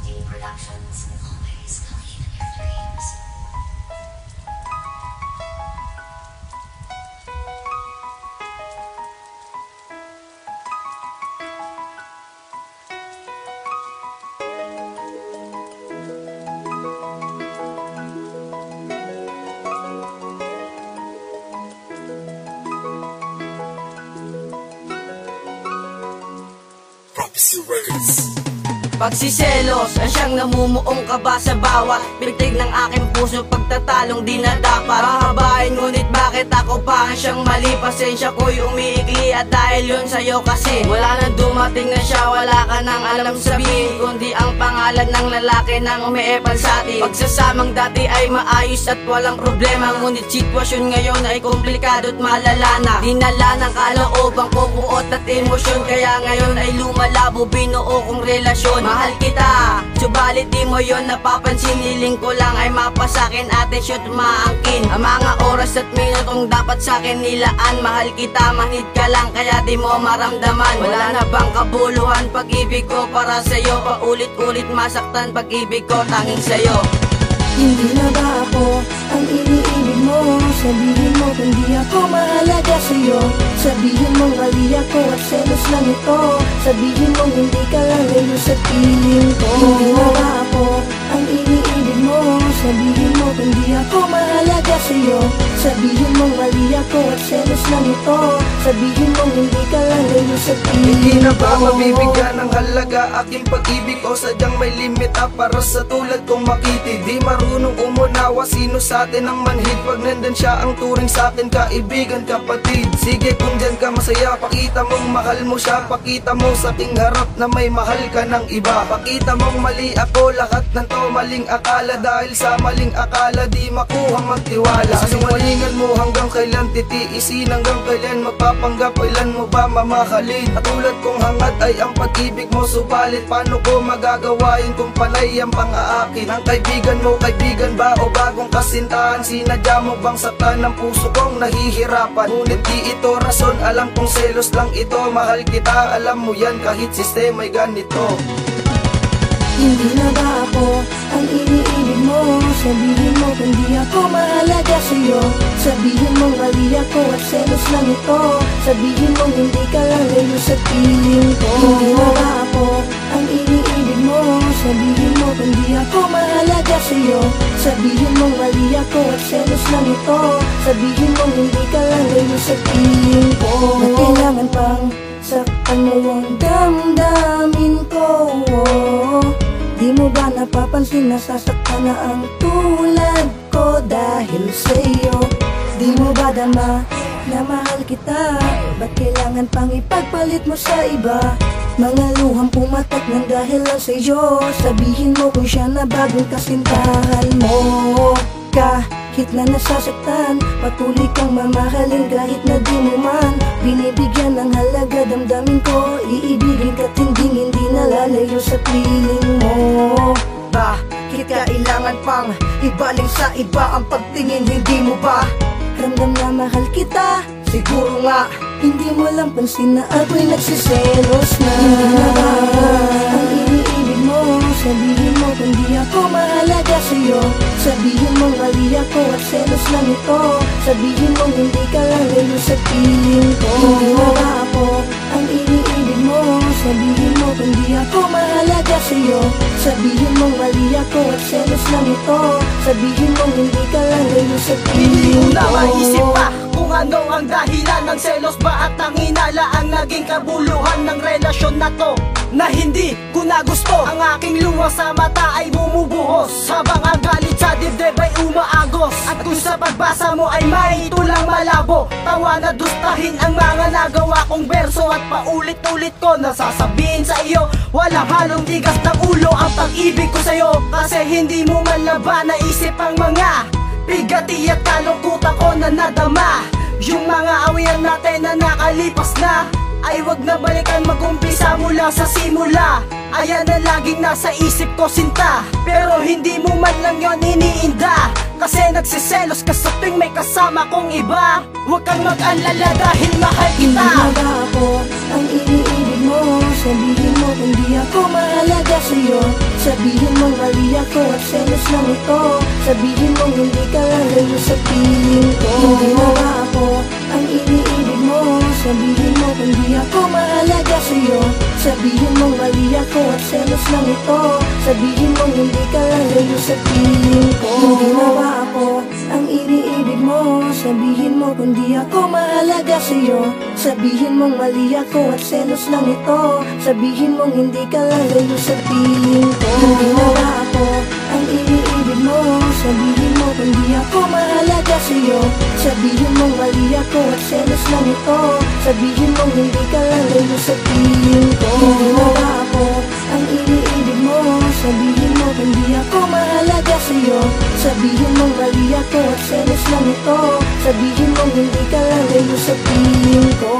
Productions, always clean in your dreams. Prophecy Records. Pagsiselos ang siyang namumuong kaba sa bawat bintig ng aking puso. Pagtatalong di na dapat pahabain, ngunit bakit ako pa ang siyang mali? Pasensya ko'y umiikli at dahil yun sa'yo kasi wala nang dumating na siya. Wala ka nang alam sabihin kundi ang pangalan ng lalaki nang umiepal sa atin. Pagsasamang dati ay maayos at walang problema, ngunit sitwasyon ngayon ay komplikado at malala na. Dinala ng kalooban ko buot at emosyon, kaya ngayon ay lumalabo binuo kong relasyon. Mahal kita, subalit di mo yon napapansin. Hiling ko lang ay mapasakin, atensyon at maangkin ang mga oras at minutong dapat sakin nilaan. Mahal kita, manhid ka lang kaya di mo maramdaman. Wala na bang kabuluhan pag-ibig ko para sa'yo? Paulit-ulit masaktan pag-ibig ko tanging sa'yo. Hindi na ba ako ang iniibig mo? Sabihin mo kung di ako mahalaga sa'yo. Sabihin mong mali ako at selos lang ito. Sabihin mong hindi ka lang ngayon sa piling ko. Hindi na ba ako ang iniibig mo? Sabihin mo kung di ako mahalaga sa'yo. Sabihin mong mali ako at selos lang ito. Sabihin mong hindi ka lang ngayon sa piling ko. Hindi na ba mabibigyan ng halaga aking pag-ibig o sadyang may limit para sa tulad kong makitid? Di marunong umunawa sino sa atin ang manhid pag nandun siya ang turing sa akin, kaibigan, kapatid. Sige kung dyan ka masaya, pakita mong mahal mo siya. Pakita mo sa aking harap na may mahal ka ng iba. Pakita mong mali ako, lahat ng to maling akala. Dahil sa maling akala di makuha magtiwala. Sinungalingan mo hanggang kailan titiisin? Hanggang kailan magpapanggap, kailan mo ba mamahalin? At tulad kong hangad ay ang pag-ibig mo, subalit paano ko magagawain kung panay ang pang-aakin? Ang kaibigan mo, kaibigan ba o bagong kasintahan? Sinadya mo bang saktan ng puso kong nahihirapan? Ngunit di ito rason, alam kong selos lang ito. Mahal kita, alam mo yan kahit sistema'y ganito. Hindi na ba ako ang iniibig mo? Sabihin mo kung di ako mahalaga sa'yo. Sabihin mong mali ako at selos lang ito. Sabihin mong hindi ka lang ngayon sa piling ko. Hindi na ba ako ang iniibig mo? Sabihin mo kung di ako mahalaga sa'yo. Sabihin mong mali ako at selos lang ito. Sabihin mong hindi ka lang ngayon sa piling ko. Na kailangan pang saktan mo ang damdamin ko. Di mo ba napapansin na sasaktan na ang tulad ko dahil sa'yo? Di mo ba dama na mahal kita? Ba't kailangan pang ipagpalit mo sa iba? Mga luhang pumatak ng dahil lang sa'yo. Sabihin mo kung siya na bagong kasintahan mo. Kahit na nasasaktan, patuloy kang mamahalin kahit na di mo man binibigyan ng halaga damdamin ko. Iibigin ka't hindi nalalayo sa piling mo. Bakit kailangan pang ibaling sa iba ang pagtingin? Hindi mo ba ramdam na mahal kita? siguro nga Hindi mo lang pansin na ako'y nagsiselos na. Hindi na ba ang iniibig mo? Sabihin mo kung di ako mahalaga sa'yo. Sabihin mong mali ako at selos lang ito. Sabihin mong hindi ka lang ngayon sa piling ko. Hindi na ba ako ang iniibig mo? Sabihin mo kung di ako mahalaga sa'yo. Sabihin mong mali ako at selos lang ito. Sabihin mong hindi ka lang ngayon sa hindi piling ko na ko. maisip pa kung ano ang dahilan ng selos ba at ang hinala ang naging kabuluhan ng relasyon na to, na hindi ko na gusto. Ang aking luha sa mata ay bumubuhos habang ang galit sa dibdib ay umaagos. At kung sa pagbasa mo ay may tulang malabo, tawa na dustahin ang mga nagawa kong berso. At paulit-ulit ko nasasabihin sa iyo, walang halong tigas ng ulo ang pag-ibig ko sa'yo. Kasi hindi mo man na ba naisip ang mga bigati at kalungkutan ko na nadama. Yung mga awian natin na nakalipas na ay wag na balikan, mag-umpisa mula sa simula. Ayan na laging nasa isip ko sinta, pero hindi mo man lang yon iniinda. Kasi nagsiselos ka sa tuwing may kasama kong iba. Huwag kang mag-alala dahil mahal kita. Hindi na ba ako ang iniibig mo? Sabihin mo kung di ako mahalaga sa'yo. Sabihin mo mali ako at selos lang ito. Sabihin mo hindi ka lalayo sa piling ko. Hindi na ba ako ang iniibig mo? Sabihin mo kung di ako mahalaga sa'yo. Sabihin mo mali ako at selos lang ito. Sabihin mo hindi ka lalayo sa piling ko. Hindi na ba ako ang iniibig mo? Sabihin mo kung di ako mahalaga sa'yo. Sabihin mong mali ako at selos lang ito. Sabihin mong hindi ka lalayo sa piling ko. Hindi na ba ako ang iniibig mo? Sabihin mo kung di ako mahalaga sa'yo. Sabihin mong mali ako at selos lang ito. Sabihin mong hindi ka lalayo sa piling ko. Hindi na ba ako ang iniibig mo? Sabihin mo kung di ako mahalaga sa'yo. Sabihin mong mali ako at selos lang ito. Sabihin mong hindi ka lalayo sa piling ko.